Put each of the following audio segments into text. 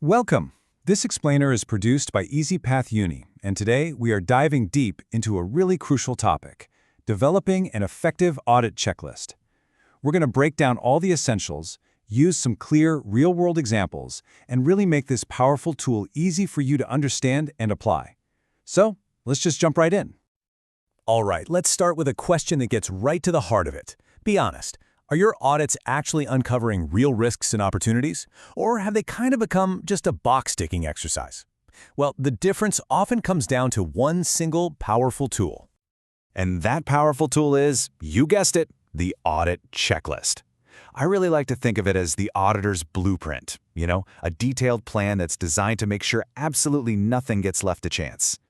Welcome! This explainer is produced by EasyPathUni, and today we are diving deep into a really crucial topic, developing an effective audit checklist. We're going to break down all the essentials, use some clear, real-world examples, and really make this powerful tool easy for you to understand and apply. So, let's just jump right in. All right, let's start with a question that gets right to the heart of it. Be honest. Are your audits actually uncovering real risks and opportunities, or have they kind of become just a box-ticking exercise? Well, the difference often comes down to one single powerful tool. And that powerful tool is, you guessed it, the audit checklist. I really like to think of it as the auditor's blueprint, a detailed plan that's designed to make sure absolutely nothing gets left to chance.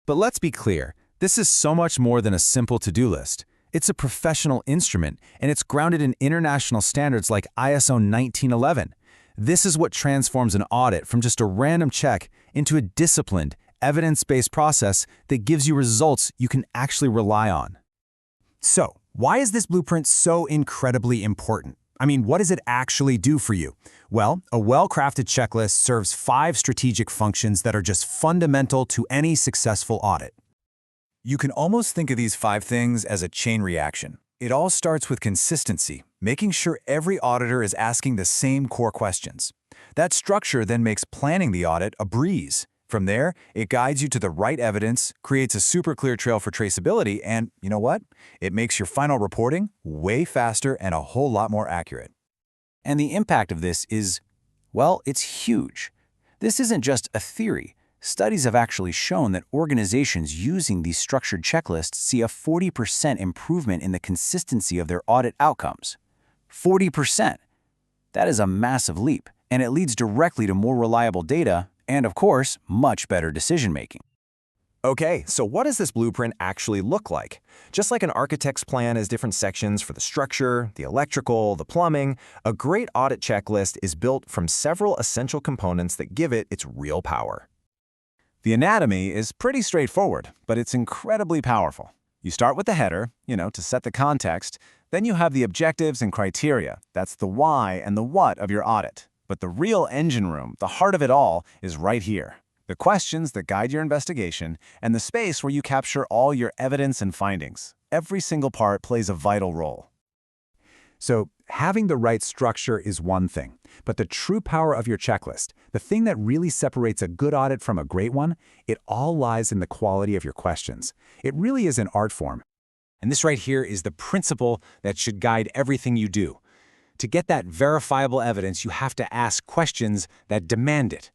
But let's be clear, this is so much more than a simple to-do list. It's a professional instrument, and it's grounded in international standards like ISO 1911. This is what transforms an audit from just a random check into a disciplined, evidence-based process that gives you results you can actually rely on. So, why is this blueprint so incredibly important? I mean, what does it actually do for you? Well, a well-crafted checklist serves 5 strategic functions that are just fundamental to any successful audit. You can almost think of these 5 things as a chain reaction. It all starts with consistency, making sure every auditor is asking the same core questions. That structure then makes planning the audit a breeze. From there, it guides you to the right evidence, creates a super clear trail for traceability, and you know what? It makes your final reporting way faster and a whole lot more accurate. And the impact of this is, well, it's huge. This isn't just a theory. Studies have actually shown that organizations using these structured checklists see a 40% improvement in the consistency of their audit outcomes. 40%! That is a massive leap, and it leads directly to more reliable data and, of course, much better decision-making. Okay, so what does this blueprint actually look like? Just like an architect's plan has different sections for the structure, the electrical, the plumbing, a great audit checklist is built from several essential components that give it its real power. The anatomy is pretty straightforward, but it's incredibly powerful. You start with the header, to set the context. Then you have the objectives and criteria. That's the why and the what of your audit. But the real engine room, the heart of it all, is right here. The questions that guide your investigation and the space where you capture all your evidence and findings. Every single part plays a vital role. So, having the right structure is one thing, but the true power of your checklist, the thing that really separates a good audit from a great one, it all lies in the quality of your questions. It really is an art form. And this right here is the principle that should guide everything you do. To get that verifiable evidence, you have to ask questions that demand it.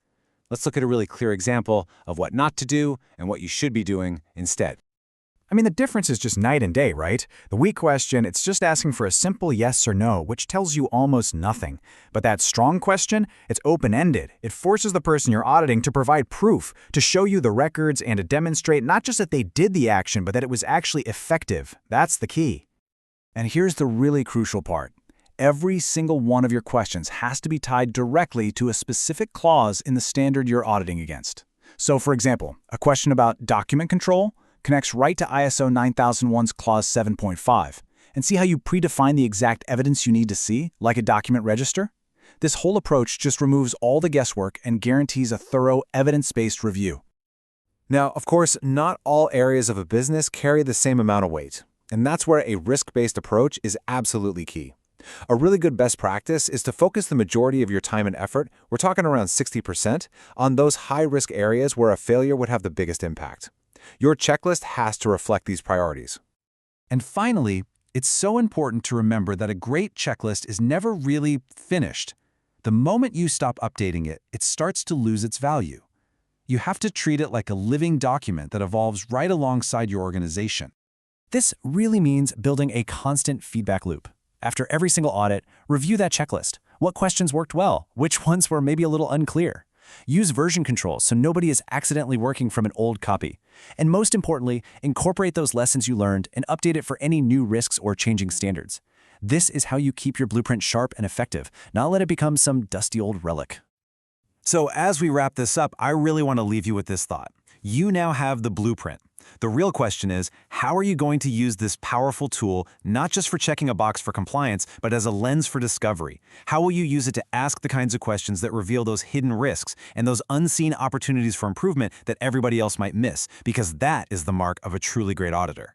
Let's look at a really clear example of what not to do and what you should be doing instead. I mean, the difference is just night and day, right? The weak question, it's just asking for a simple yes or no, which tells you almost nothing. But that strong question, it's open-ended. It forces the person you're auditing to provide proof, to show you the records and to demonstrate not just that they did the action, but that it was actually effective. That's the key. And here's the really crucial part. Every single one of your questions has to be tied directly to a specific clause in the standard you're auditing against. So, for example, a question about document control connects right to ISO 9001's Clause 7.5. And see how you predefine the exact evidence you need to see, like a document register? This whole approach just removes all the guesswork and guarantees a thorough, evidence-based review. Now, of course, not all areas of a business carry the same amount of weight, and that's where a risk-based approach is absolutely key. A really good best practice is to focus the majority of your time and effort, we're talking around 60%, on those high-risk areas where a failure would have the biggest impact. Your checklist has to reflect these priorities. And finally, it's so important to remember that a great checklist is never really finished. The moment you stop updating it, it starts to lose its value. You have to treat it like a living document that evolves right alongside your organization. This really means building a constant feedback loop. After every single audit, review that checklist. What questions worked well? Which ones were maybe a little unclear? Use version control so nobody is accidentally working from an old copy. And most importantly, incorporate those lessons you learned and update it for any new risks or changing standards. This is how you keep your blueprint sharp and effective, not let it become some dusty old relic. So as we wrap this up, I really want to leave you with this thought. You now have the blueprint. The real question is, how are you going to use this powerful tool not just for checking a box for compliance, but as a lens for discovery? How will you use it to ask the kinds of questions that reveal those hidden risks and those unseen opportunities for improvement that everybody else might miss? Because that is the mark of a truly great auditor.